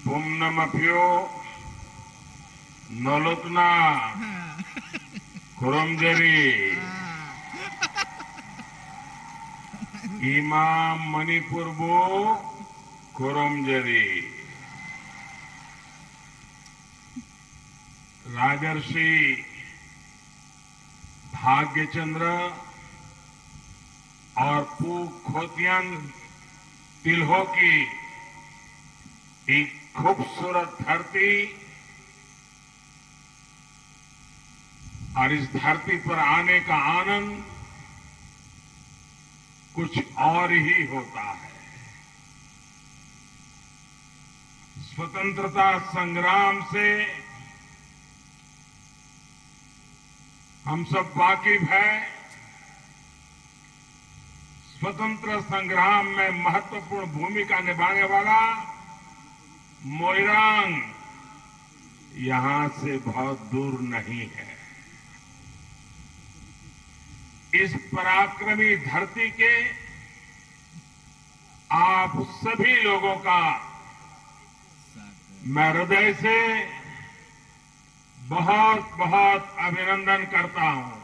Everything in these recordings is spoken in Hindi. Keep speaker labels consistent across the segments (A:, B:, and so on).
A: 봄나마표 널었나 구름제리 이맘 मणिपुरबो कुरुमजरी राजर्षि भाग्यचंद्र और पू खोतियन तिल्हो की एक खूबसूरत धरती और इस धरती पर आने का आनंद कुछ और ही होता है। स्वतंत्रता संग्राम से हम सब वाकिफ हैं। स्वतंत्र संग्राम में महत्वपूर्ण भूमिका निभाने वाला मोइरांग यहां से बहुत दूर नहीं है। इस पराक्रमी धरती के आप सभी लोगों का मैं हृदय से बहुत बहुत अभिनंदन करता हूं।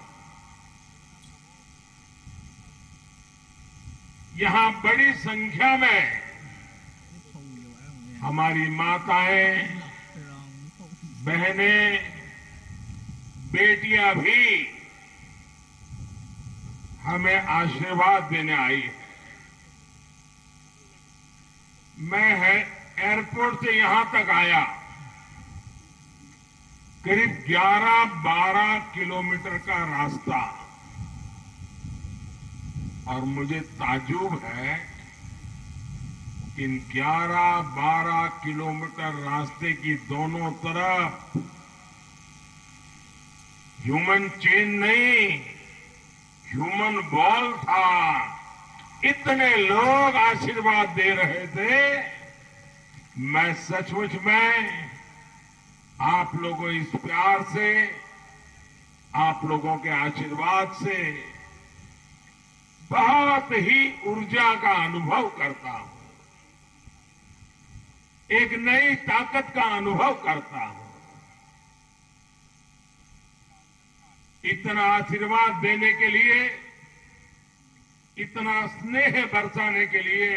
A: यहां बड़ी संख्या में हमारी माताएं, बहनें, बेटियां भी हमें आशीर्वाद देने आई है। मैं एयरपोर्ट से यहां तक आया, करीब 11-12 किलोमीटर का रास्ता, और मुझे ताज्जुब है कि इन 11-12 किलोमीटर रास्ते की दोनों तरफ ह्यूमन चेन नहीं, ह्यूमन वॉल था। इतने लोग आशीर्वाद दे रहे थे। मैं सचमुच में आप लोगों इस प्यार से, आप लोगों के आशीर्वाद से बहुत ही ऊर्जा का अनुभव करता हूं, एक नई ताकत का अनुभव करता हूं। इतना आशीर्वाद देने के लिए, इतना स्नेह बरसाने के लिए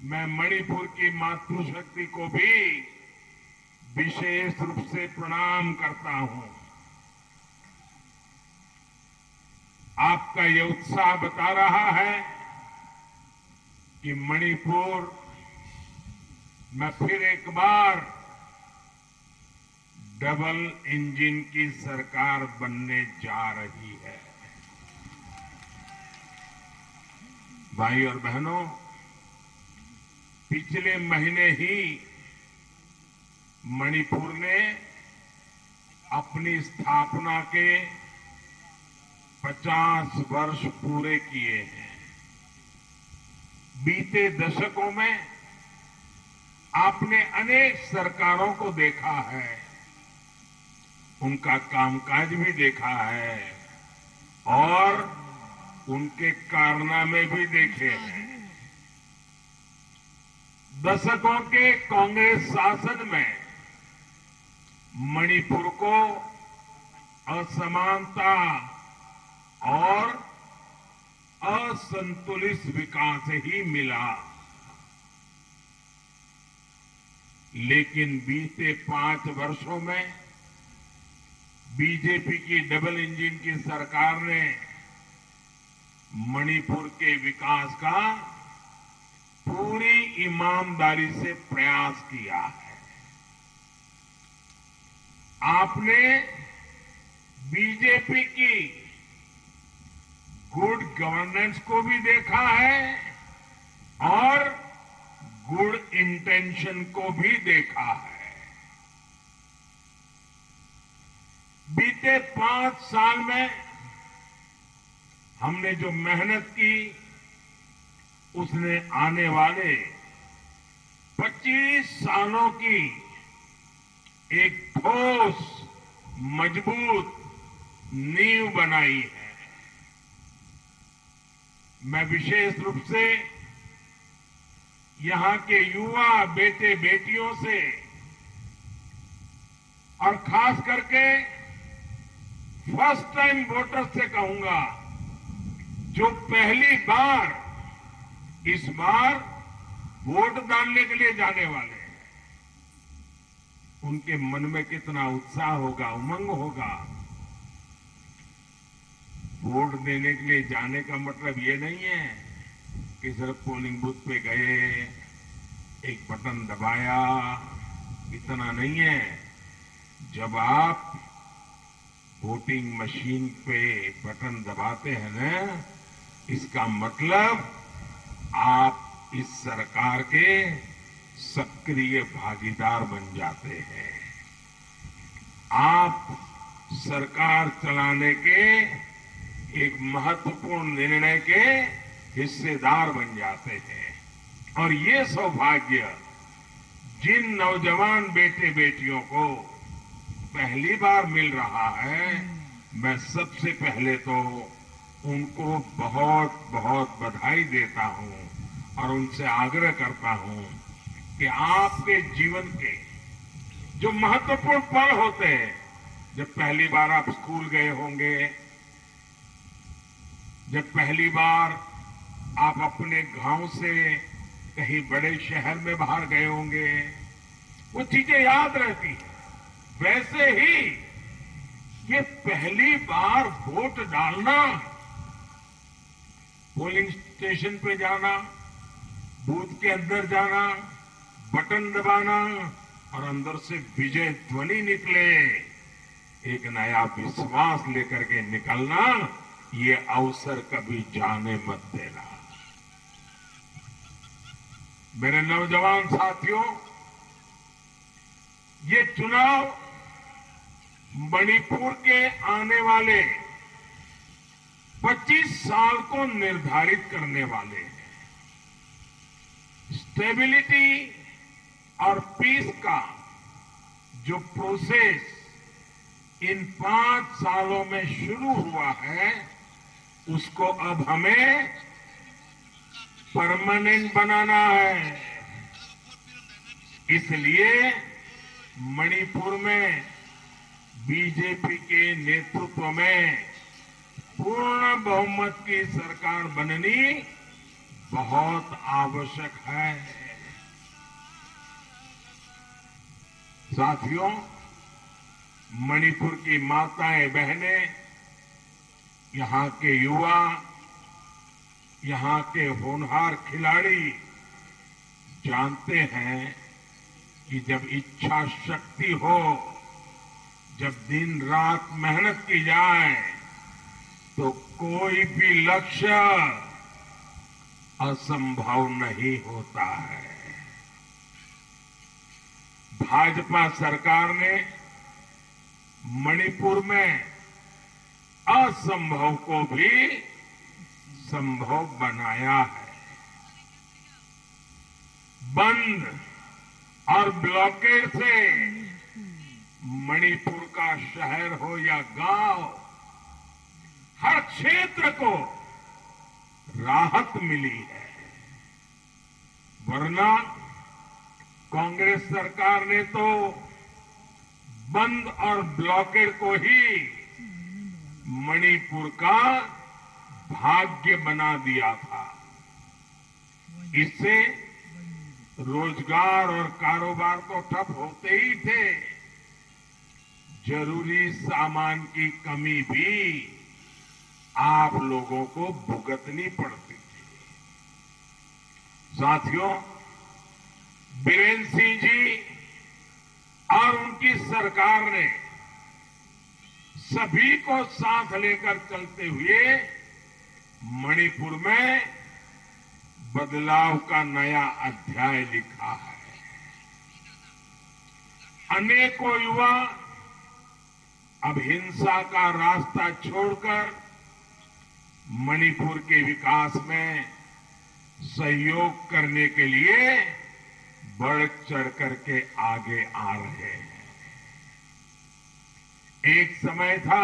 A: मैं मणिपुर की मातृशक्ति को भी विशेष रूप से प्रणाम करता हूं। आपका ये उत्साह बता रहा है कि मणिपुर में फिर एक बार डबल इंजन की सरकार बनने जा रही है। भाई और बहनों, पिछले महीने ही मणिपुर ने अपनी स्थापना के 50 वर्ष पूरे किए हैं। बीते दशकों में आपने अनेक सरकारों को देखा है, उनका कामकाज भी देखा है और उनके कारनामे भी देखे हैं। दशकों के कांग्रेस शासन में मणिपुर को असमानता और असंतुलित विकास ही मिला, लेकिन बीते 5 वर्षों में बीजेपी की डबल इंजन की सरकार ने मणिपुर के विकास का पूरी ईमानदारी से प्रयास किया है। आपने बीजेपी की गुड गवर्नेंस को भी देखा है और गुड इंटेंशन को भी देखा है। बीते 5 साल में हमने जो मेहनत की, उसने आने वाले 25 सालों की एक ठोस, मजबूत नींव बनाई है। मैं विशेष रूप से यहां के युवा बेटे बेटियों से और खास करके फर्स्ट टाइम वोटर्स से कहूंगा, जो पहली बार इस बार वोट डालने के लिए जाने वाले हैं, उनके मन में कितना उत्साह होगा, उमंग होगा। वोट देने के लिए जाने का मतलब ये नहीं है कि सिर्फ पोलिंग बूथ पे गए, एक बटन दबाया, इतना नहीं है। जब आप वोटिंग मशीन पे बटन दबाते हैं ना, इसका मतलब आप इस सरकार के सक्रिय भागीदार बन जाते हैं। आप सरकार चलाने के एक महत्वपूर्ण निर्णय के हिस्सेदार बन जाते हैं। और ये सौभाग्य जिन नौजवान बेटे बेटियों को पहली बार मिल रहा है, मैं सबसे पहले तो उनको बहुत बहुत बधाई देता हूं और उनसे आग्रह करता हूं कि आपके जीवन के जो महत्वपूर्ण पल होते हैं, जब पहली बार आप स्कूल गए होंगे, जब पहली बार आप अपने गांव से कहीं बड़े शहर में बाहर गए होंगे, वो चीजें याद रहती हैं। वैसे ही ये पहली बार वोट डालना, पोलिंग स्टेशन पे जाना, बूथ के अंदर जाना, बटन दबाना और अंदर से विजय ध्वनि निकले, एक नया विश्वास लेकर के निकलना, ये अवसर कभी जाने मत देना। मेरे नौजवान साथियों, ये चुनाव मणिपुर के आने वाले 25 साल को निर्धारित करने वाले हैं। स्टेबिलिटी और पीस का जो प्रोसेस इन 5 सालों में शुरू हुआ है, उसको अब हमें परमानेंट बनाना है। इसलिए मणिपुर में बीजेपी के नेतृत्व में पूर्ण बहुमत की सरकार बननी बहुत आवश्यक है। साथियों, मणिपुर की माताएं बहनें, यहां के युवा, यहां के होनहार खिलाड़ी जानते हैं कि जब इच्छा शक्ति हो, जब दिन रात मेहनत की जाए, तो कोई भी लक्ष्य असंभव नहीं होता है। भाजपा सरकार ने मणिपुर में असंभव को भी संभव बनाया है। बंद और ब्लॉकेड से मणिपुर का शहर हो या गांव, हर क्षेत्र को राहत मिली है। वरना कांग्रेस सरकार ने तो बंद और ब्लॉकेड को ही मणिपुर का भाग्य बना दिया था। इससे रोजगार और कारोबार तो ठप होते ही थे, जरूरी सामान की कमी भी आप लोगों को भुगतनी पड़ती थी। साथियों, बीरेन्द्र सिंह जी और उनकी सरकार ने सभी को साथ लेकर चलते हुए मणिपुर में बदलाव का नया अध्याय लिखा है। अनेकों युवा अब हिंसा का रास्ता छोड़कर मणिपुर के विकास में सहयोग करने के लिए बढ़ चढ़ करके आगे आ रहे हैं। एक समय था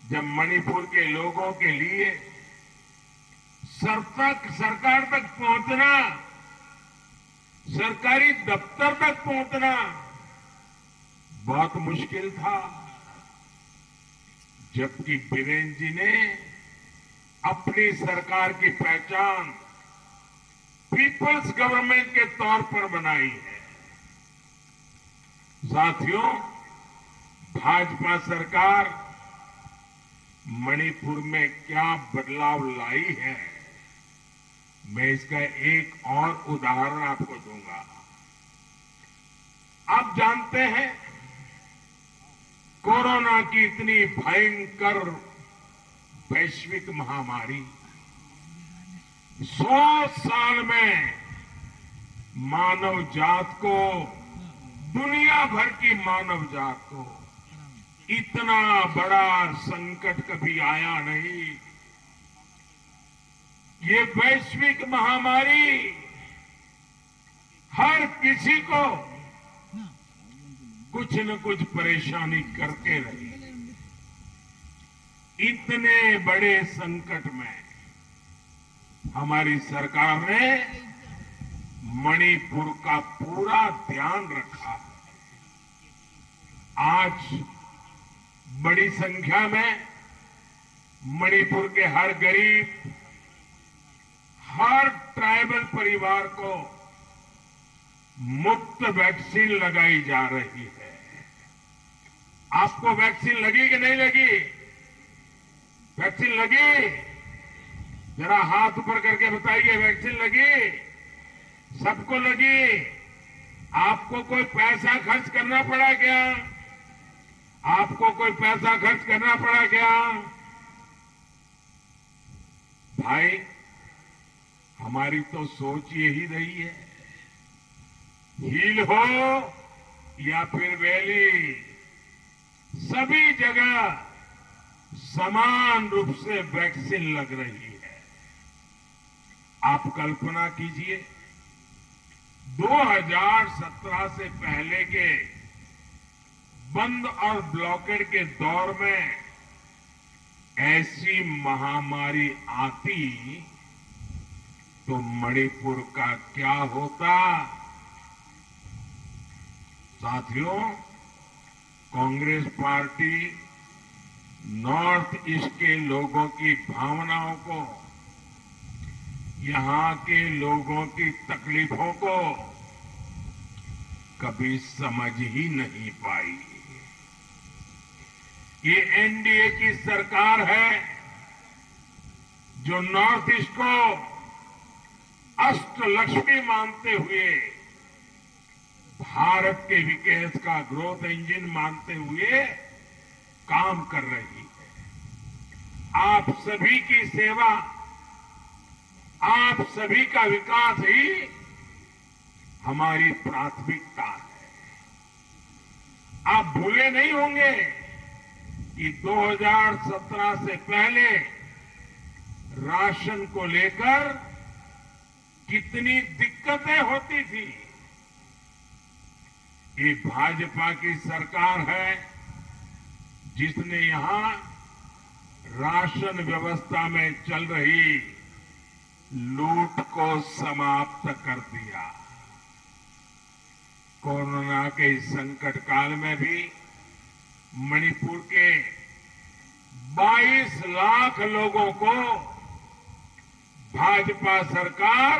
A: जब मणिपुर के लोगों के लिए सरकार तक पहुंचना सरकारी दफ्तर तक पहुंचना बहुत मुश्किल था, जबकि बीरेन जी ने अपनी सरकार की पहचान पीपल्स गवर्नमेंट के तौर पर बनाई है। साथियों, भाजपा सरकार मणिपुर में क्या बदलाव लाई है, मैं इसका एक और उदाहरण आपको दूंगा। आप जानते हैं, कोरोना की इतनी भयंकर वैश्विक महामारी 100 साल में मानव जात को, दुनिया भर की मानव जात को इतना बड़ा संकट कभी आया नहीं। ये वैश्विक महामारी हर किसी को कुछ न कुछ परेशानी करके रही। इतने बड़े संकट में हमारी सरकार ने मणिपुर का पूरा ध्यान रखा है। आज बड़ी संख्या में मणिपुर के हर गरीब, हर ट्राइबल परिवार को मुफ्त वैक्सीन लगाई जा रही है। आपको वैक्सीन लगी कि नहीं लगी? वैक्सीन लगी? जरा हाथ ऊपर करके बताइए, वैक्सीन लगी? सबको लगी? आपको कोई पैसा खर्च करना पड़ा क्या? आपको कोई पैसा खर्च करना पड़ा क्या? भाई, हमारी तो सोच यही रही है, हिल हो या फिर वैली, सभी जगह समान रूप से वैक्सीन लग रही है। आप कल्पना कीजिए, 2017 से पहले के बंद और ब्लॉकेड के दौर में ऐसी महामारी आती तो मणिपुर का क्या होता? साथियों, कांग्रेस पार्टी नॉर्थ ईस्ट के लोगों की भावनाओं को, यहां के लोगों की तकलीफों को कभी समझ ही नहीं पाई। ये एनडीए की सरकार है जो नॉर्थ ईस्ट को अष्टलक्ष्मी मानते हुए, भारत के विकास का ग्रोथ इंजन मानते हुए काम कर रही है। आप सभी की सेवा, आप सभी का विकास ही हमारी प्राथमिकता है। आप भूले नहीं होंगे कि 2017 से पहले राशन को लेकर कितनी दिक्कतें होती थी। ये भाजपा की सरकार है जिसने यहां राशन व्यवस्था में चल रही लूट को समाप्त कर दिया। कोरोना के इस संकट काल में भी मणिपुर के 22 लाख लोगों को भाजपा सरकार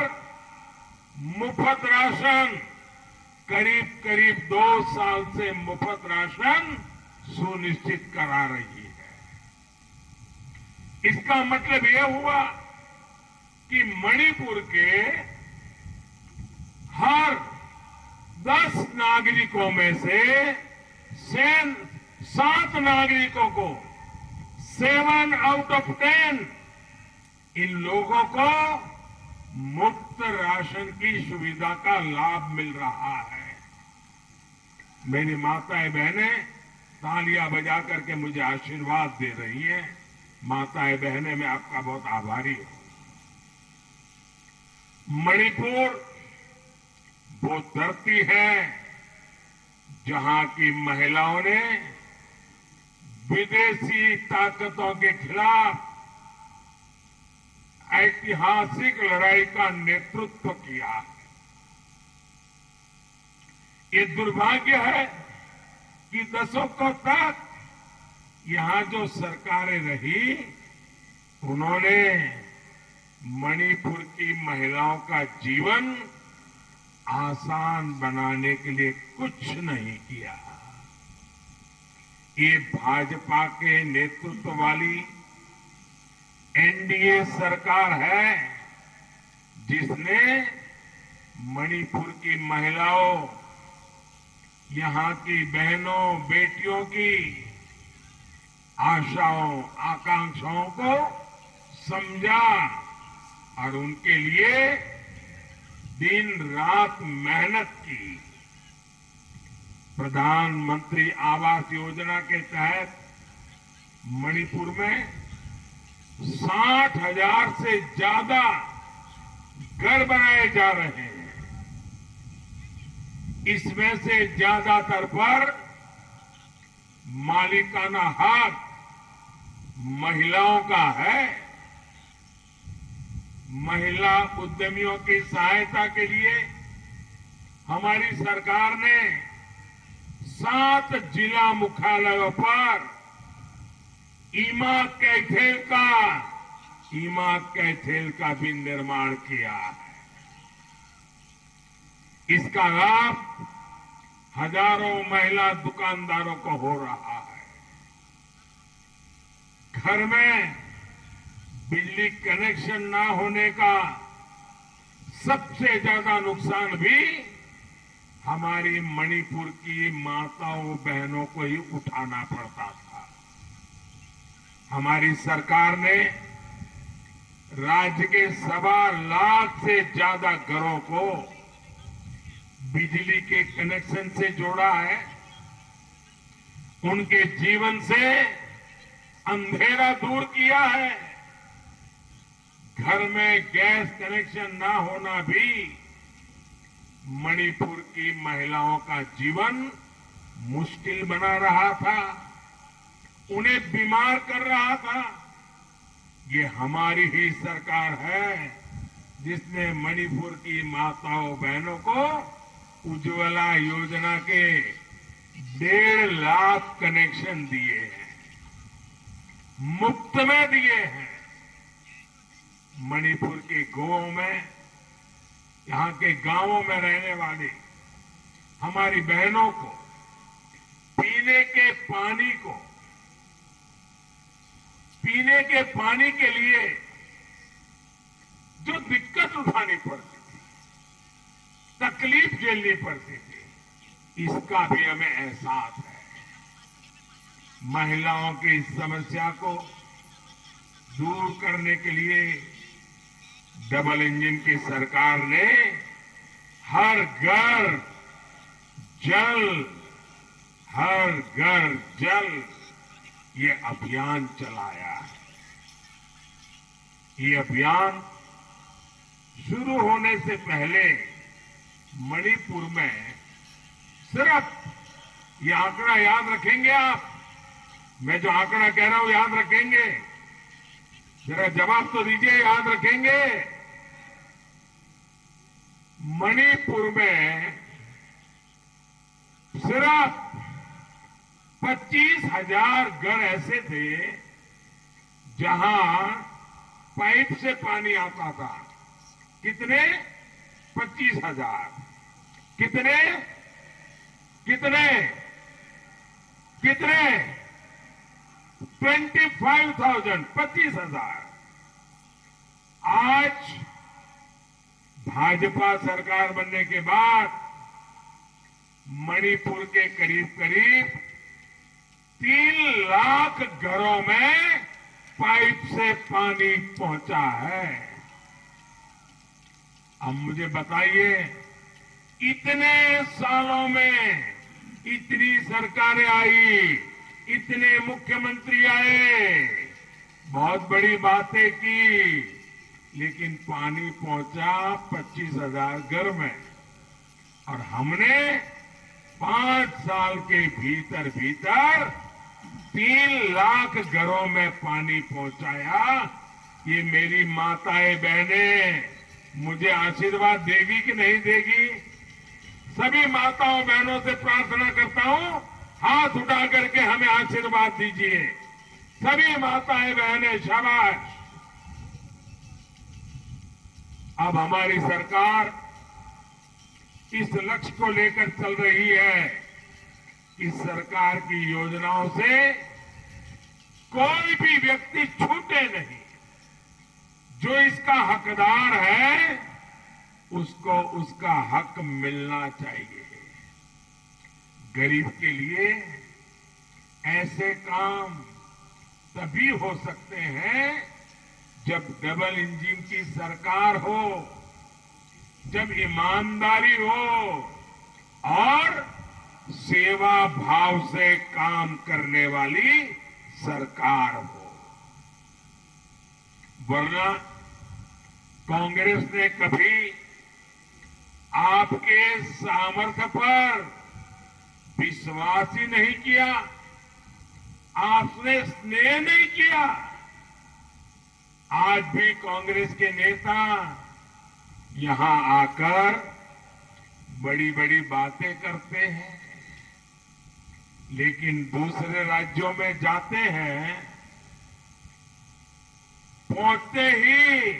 A: मुफ्त राशन, करीब करीब 2 साल से मुफ्त राशन सुनिश्चित करा रही है। इसका मतलब यह हुआ कि मणिपुर के हर 10 नागरिकों में से 7 नागरिकों को, 7 आउट ऑफ 10 इन लोगों को मुफ्त राशन की सुविधा का लाभ मिल रहा है। मेरी माताएं बहनें तालियां बजा करके मुझे आशीर्वाद दे रही हैं। माताएं बहनें, मैं आपका बहुत आभारी हूं। मणिपुर वो धरती है जहां की महिलाओं ने विदेशी ताकतों के खिलाफ ऐतिहासिक लड़ाई का नेतृत्व किया है। ये दुर्भाग्य है कि दशकों तक यहां जो सरकारें रही उन्होंने मणिपुर की महिलाओं का जीवन आसान बनाने के लिए कुछ नहीं किया। ये भाजपा के नेतृत्व वाली एनडीए सरकार है जिसने मणिपुर की महिलाओं, यहां की बहनों बेटियों की आशाओं आकांक्षाओं को समझा और उनके लिए दिन रात मेहनत की। प्रधानमंत्री आवास योजना के तहत मणिपुर में 60,000 से ज्यादा घर बनाए जा रहे हैं। इसमें से ज्यादातर पर मालिकाना हक महिलाओं का है। महिला उद्यमियों की सहायता के लिए हमारी सरकार ने 7 जिला मुख्यालयों पर ईमा कैथेल का भी निर्माण किया है। इसका लाभ हजारों महिला दुकानदारों को हो रहा है। घर में बिजली कनेक्शन ना होने का सबसे ज्यादा नुकसान भी हमारी मणिपुर की माताओं बहनों को ही उठाना पड़ता था। हमारी सरकार ने राज्य के 1.25 लाख से ज्यादा घरों को बिजली के कनेक्शन से जोड़ा है। उनके जीवन से अंधेरा दूर किया है। घर में गैस कनेक्शन ना होना भी मणिपुर की महिलाओं का जीवन मुश्किल बना रहा था, उन्हें बीमार कर रहा था। ये हमारी ही सरकार है जिसने मणिपुर की माताओं बहनों को उज्ज्वला योजना के 1.5 लाख कनेक्शन दिए हैं, मुफ्त में दिए हैं। मणिपुर के गांवों में, यहां के गांवों में रहने वाली हमारी बहनों को पीने के पानी के लिए जो दिक्कत उठानी पड़ती थी, तकलीफ झेलनी पड़ती थी, इसका भी हमें एहसास है। महिलाओं की इस समस्या को दूर करने के लिए डबल इंजन की सरकार ने हर घर जल ये अभियान चलाया है। ये अभियान शुरू होने से पहले मणिपुर में सिर्फ ये आंकड़ा याद रखेंगे आप, मैं जो आंकड़ा कह रहा हूं याद रखेंगे, जरा जवाब तो दीजिए, याद रखेंगे। मणिपुर में सिर्फ 25,000 घर ऐसे थे जहां पाइप से पानी आता था। कितने? 25,000। कितने 25,000, 25,000। आज भाजपा सरकार बनने के बाद मणिपुर के करीब 3 लाख घरों में पाइप से पानी पहुंचा है। अब मुझे बताइए, इतने सालों में इतनी सरकारें आई, इतने मुख्यमंत्री आए, बहुत बड़ी बातें की, लेकिन पानी पहुंचा 25,000 घर में। और हमने 5 साल के भीतर 3 लाख घरों में पानी पहुंचाया। ये मेरी माताएं बहनें मुझे आशीर्वाद देगी कि नहीं देगी? सभी माताओं बहनों से प्रार्थना करता हूं, हाथ उठा करके हमें आशीर्वाद दीजिए। सभी माताएं बहनें शाबाश। अब हमारी सरकार इस लक्ष्य को लेकर चल रही है कि सरकार की योजनाओं से कोई भी व्यक्ति छूटे नहीं। जो इसका हकदार है उसको उसका हक मिलना चाहिए। गरीब के लिए ऐसे काम तभी हो सकते हैं जब डबल इंजन की सरकार हो, जब ईमानदारी हो और सेवा भाव से काम करने वाली सरकार हो। वरना कांग्रेस ने कभी आपके सामर्थ्य पर विश्वास ही नहीं किया, आपने स्नेह नहीं किया। आज भी कांग्रेस के नेता यहां आकर बड़ी बड़ी बातें करते हैं, लेकिन दूसरे राज्यों में जाते हैं, पहुंचते ही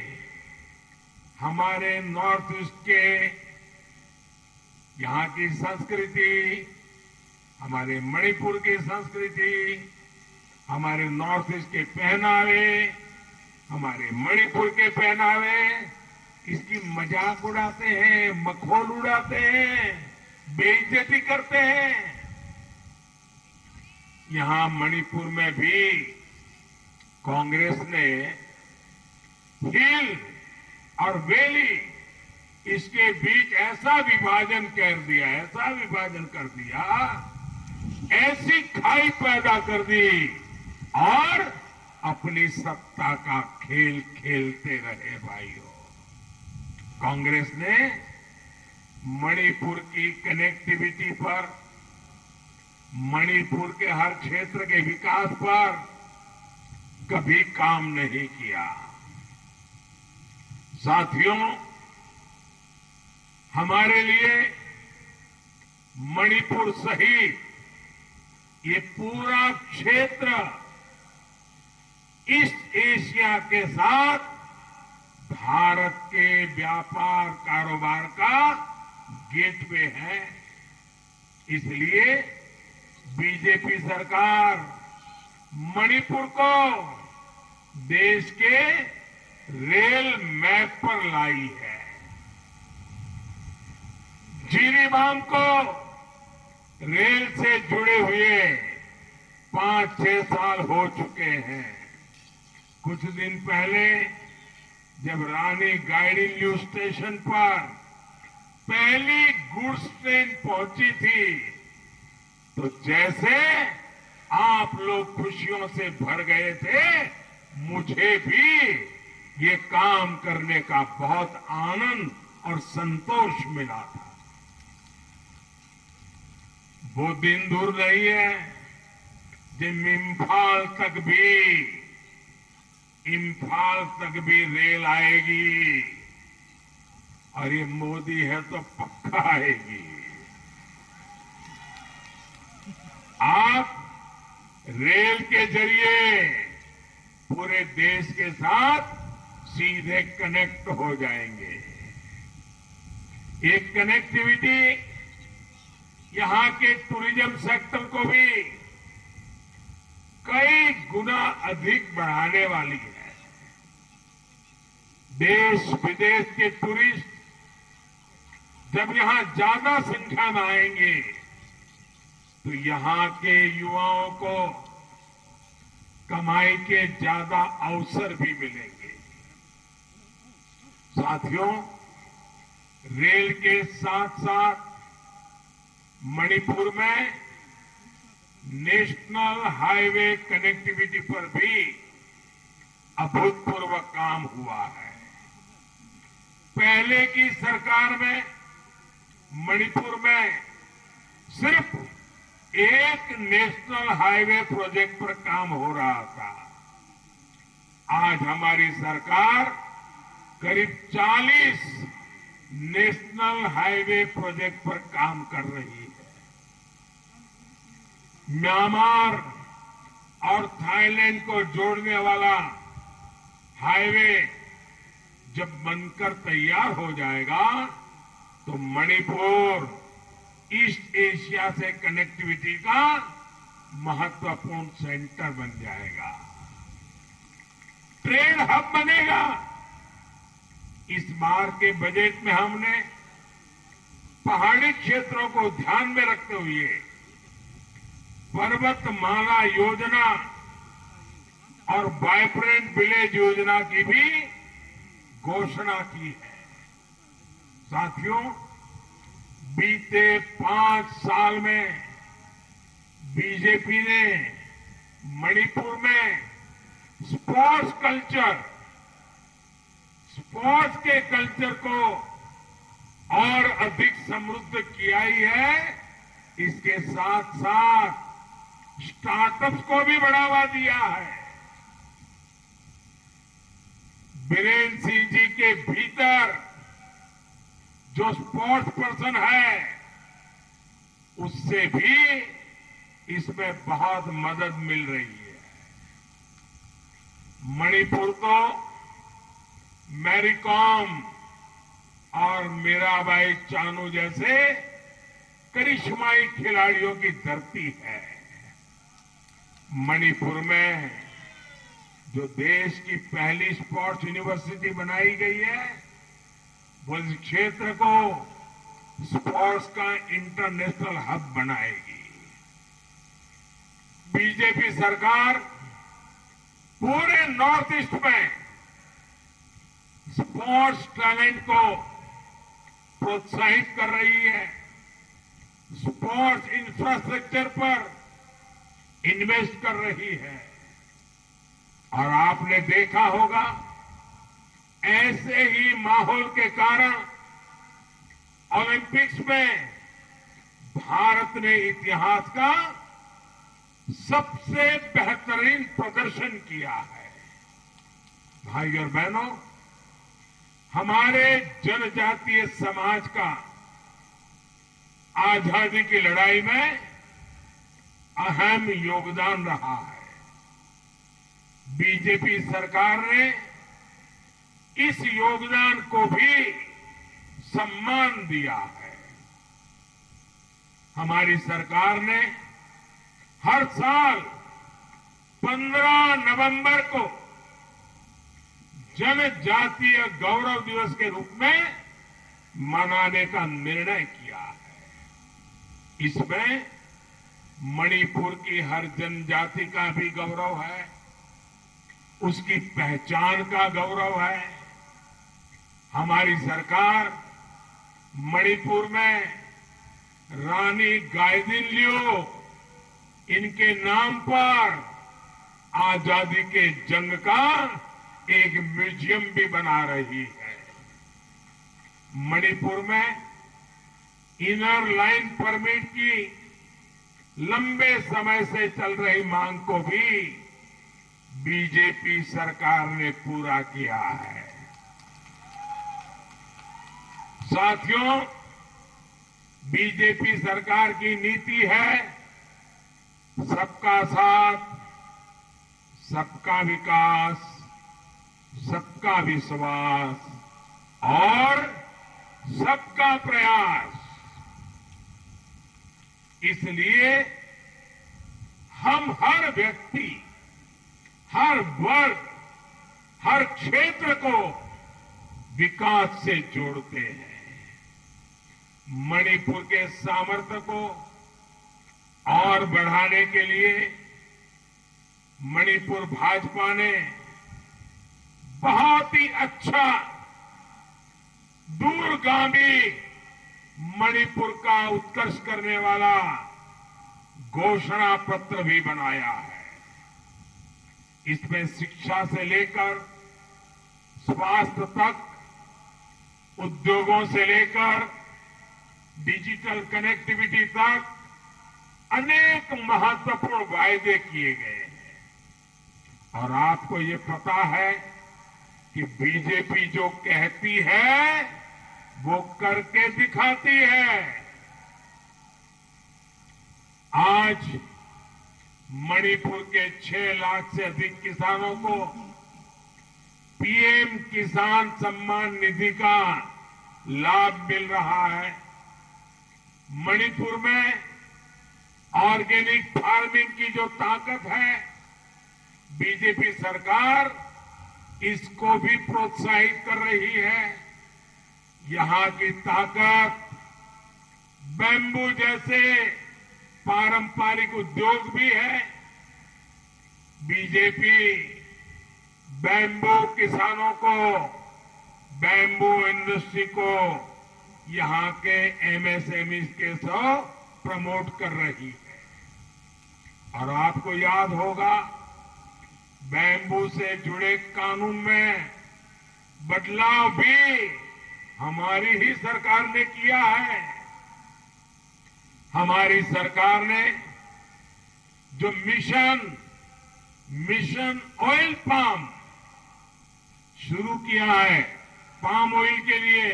A: हमारे नॉर्थ ईस्ट के यहां की संस्कृति, हमारे मणिपुर की संस्कृति, हमारे नॉर्थ ईस्ट के पहनावे, हमारे मणिपुर के पहनावे, इसकी मजाक उड़ाते हैं, मखौल उड़ाते हैं, बेइज्जती करते हैं। यहां मणिपुर में भी कांग्रेस ने हिल और वैली इसके बीच ऐसा विभाजन कर दिया, ऐसा विभाजन कर दिया, ऐसी खाई पैदा कर दी और अपनी सत्ता का खेल खेलते रहे। भाइयों, कांग्रेस ने मणिपुर की कनेक्टिविटी पर, मणिपुर के हर क्षेत्र के विकास पर कभी काम नहीं किया। साथियों, हमारे लिए मणिपुर सहित ये पूरा क्षेत्र ईस्ट एशिया के साथ भारत के व्यापार कारोबार का गेटवे है। इसलिए बीजेपी सरकार मणिपुर को देश के रेल मैप पर लाई है। जिरीबाम को रेल से जुड़े हुए 5-6 साल हो चुके हैं। कुछ दिन पहले जब रानी गाइडिंलियू स्टेशन पर पहली गुड्स ट्रेन पहुंची थी, तो जैसे आप लोग खुशियों से भर गए थे, मुझे भी ये काम करने का बहुत आनंद और संतोष मिला था। वो दिन दूर नहीं है जब इम्फाल तक भी रेल आएगी, और ये मोदी है तो पक्का आएगी। आप रेल के जरिए पूरे देश के साथ सीधे कनेक्ट हो जाएंगे। ये कनेक्टिविटी यहां के टूरिज्म सेक्टर को भी कई गुना अधिक बढ़ाने वाली है। देश विदेश के टूरिस्ट जब यहां ज्यादा संख्या में आएंगे, तो यहां के युवाओं को कमाई के ज्यादा अवसर भी मिलेंगे। साथियों, रेल के साथ साथ मणिपुर में नेशनल हाईवे कनेक्टिविटी पर भी अभूतपूर्व काम हुआ है। पहले की सरकार में मणिपुर में सिर्फ एक नेशनल हाईवे प्रोजेक्ट पर काम हो रहा था। आज हमारी सरकार करीब 40 नेशनल हाईवे प्रोजेक्ट पर काम कर रही है। म्यांमार और थाईलैंड को जोड़ने वाला हाईवे जब बनकर तैयार हो जाएगा तो मणिपुर ईस्ट एशिया से कनेक्टिविटी का महत्वपूर्ण सेंटर बन जाएगा, ट्रेड हब बनेगा। इस बार के बजट में हमने पहाड़ी क्षेत्रों को ध्यान में रखते हुए पर्वतमाला योजना और वाइब्रेंट विलेज योजना की भी घोषणा की है। साथियों, बीते 5 साल में बीजेपी ने मणिपुर में स्पोर्ट्स के कल्चर को और अधिक समृद्ध किया ही है। इसके साथ साथ स्टार्टअप्स को भी बढ़ावा दिया है। बीरेन्द्र सिंह जी के भीतर जो स्पोर्ट्स पर्सन है उससे भी इसमें बहुत मदद मिल रही है। मणिपुर को मैरीकॉम और मीराबाई चानू जैसे करिश्माई खिलाड़ियों की धरती है। मणिपुर में जो देश की पहली स्पोर्ट्स यूनिवर्सिटी बनाई गई है वो इस क्षेत्र को स्पोर्ट्स का इंटरनेशनल हब बनाएगी। बीजेपी सरकार पूरे नॉर्थ ईस्ट में स्पोर्ट्स टैलेंट को प्रोत्साहित कर रही है, स्पोर्ट्स इंफ्रास्ट्रक्चर पर इन्वेस्ट कर रही है। और आपने देखा होगा ऐसे ही माहौल के कारण ओलंपिक्स में भारत ने इतिहास का सबसे बेहतरीन प्रदर्शन किया है। भाई और बहनों, हमारे जनजातीय समाज का आजादी की लड़ाई में अहम योगदान रहा है। बीजेपी सरकार ने इस योगदान को भी सम्मान दिया है। हमारी सरकार ने हर साल 15 नवंबर को जनजातीय गौरव दिवस के रूप में मनाने का निर्णय किया है। इसमें मणिपुर की हर जनजाति का भी गौरव है, उसकी पहचान का गौरव है। हमारी सरकार मणिपुर में रानी गाइदिन्ल्यू इनके नाम पर आजादी के जंग का एक म्यूजियम भी बना रही है। मणिपुर में इनर लाइन परमिट की लंबे समय से चल रही मांग को भी बीजेपी सरकार ने पूरा किया है। साथियों, बीजेपी सरकार की नीति है सबका साथ, सबका विकास, सबका विश्वास और सबका प्रयास। इसलिए हम हर व्यक्ति, हर वर्ग, हर क्षेत्र को विकास से जोड़ते हैं। मणिपुर के सामर्थ्य को और बढ़ाने के लिए मणिपुर भाजपा ने बहुत ही अच्छा दूरगामी मणिपुर का उत्कर्ष करने वाला घोषणा पत्र भी बनाया है। इसमें शिक्षा से लेकर स्वास्थ्य तक, उद्योगों से लेकर डिजिटल कनेक्टिविटी तक अनेक महत्वपूर्ण वायदे किए गए हैं। और आपको ये पता है कि बीजेपी जो कहती है वो करके दिखाती है। आज मणिपुर के 6 लाख से अधिक किसानों को पीएम किसान सम्मान निधि का लाभ मिल रहा है। मणिपुर में ऑर्गेनिक फार्मिंग की जो ताकत है, बीजेपी सरकार इसको भी प्रोत्साहित कर रही है। यहां की ताकत बैम्बू जैसे पारंपरिक उद्योग भी है। बीजेपी बैम्बू किसानों को, बैम्बू इंडस्ट्री को यहां के एमएसएमई के साथ प्रमोट कर रही है। और आपको याद होगा, बैम्बू से जुड़े कानून में बदलाव भी हमारी ही सरकार ने किया है। हमारी सरकार ने जो मिशन ऑयल पाम शुरू किया है, पाम ऑयल के लिए,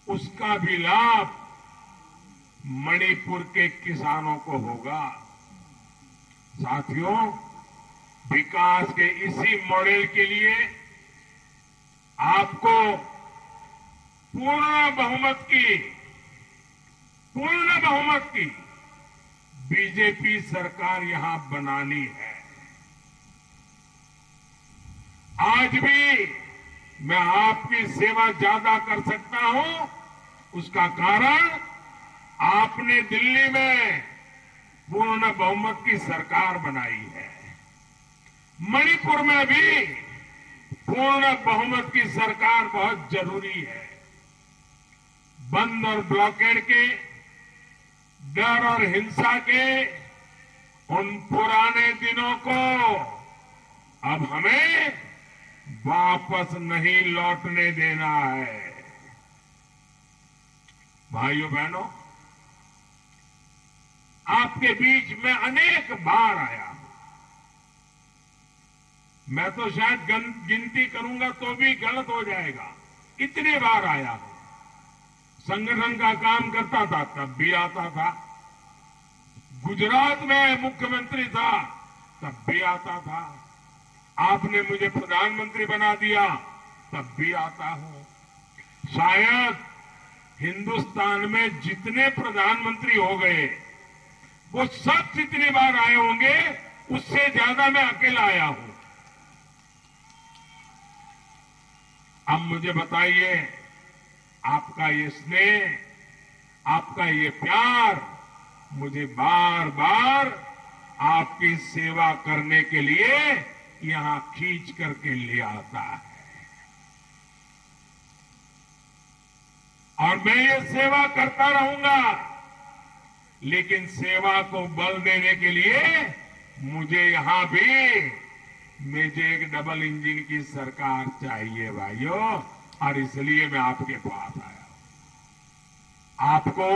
A: उसका भी लाभ मणिपुर के किसानों को होगा। साथियों, विकास के इसी मॉडल के लिए आपको पूर्ण बहुमत की बीजेपी सरकार यहां बनानी है। आज भी मैं आपकी सेवा ज्यादा कर सकता हूं, उसका कारण आपने दिल्ली में पूर्ण बहुमत की सरकार बनाई है। मणिपुर में भी पूर्ण बहुमत की सरकार बहुत जरूरी है। बंद और ब्लॉकेड के डर और हिंसा के उन पुराने दिनों को अब हमें वापस नहीं लौटने देना है। भाइयों बहनों, आपके बीच में अनेक बार आया हूं। मैं तो शायद गिनती करूंगा तो भी गलत हो जाएगा, इतने बार आया हूं। संगठन का काम करता था तब भी आता था, गुजरात में मुख्यमंत्री था तब भी आता था, आपने मुझे प्रधानमंत्री बना दिया तब भी आता हूं। शायद हिंदुस्तान में जितने प्रधानमंत्री हो गए वो सब जितनी बार आए होंगे उससे ज्यादा मैं अकेला आया हूं। अब मुझे बताइए, आपका ये स्नेह, आपका ये प्यार मुझे बार बार आपकी सेवा करने के लिए यहां खींच करके ले आता है। और मैं ये सेवा करता रहूंगा, लेकिन सेवा को बल देने के लिए मुझे यहां भी मुझे एक डबल इंजन की सरकार चाहिए भाइयों, और इसलिए मैं आपके पास आया हूं। आपको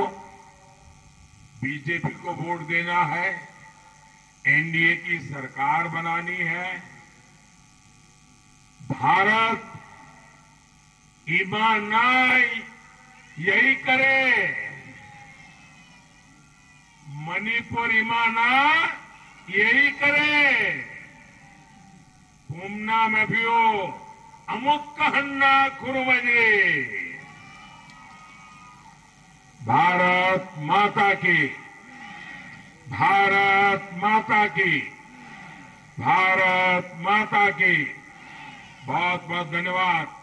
A: बीजेपी को वोट देना है, एनडीए की सरकार बनानी है। भारत ईमानदारी यही करे, मणिपुर ईमानदार यही करे। पुमना में भी हो अमुक कहन्ना खुरवजे। भारत माता की, भारत माता की, भारत माता की। बहुत बहुत धन्यवाद।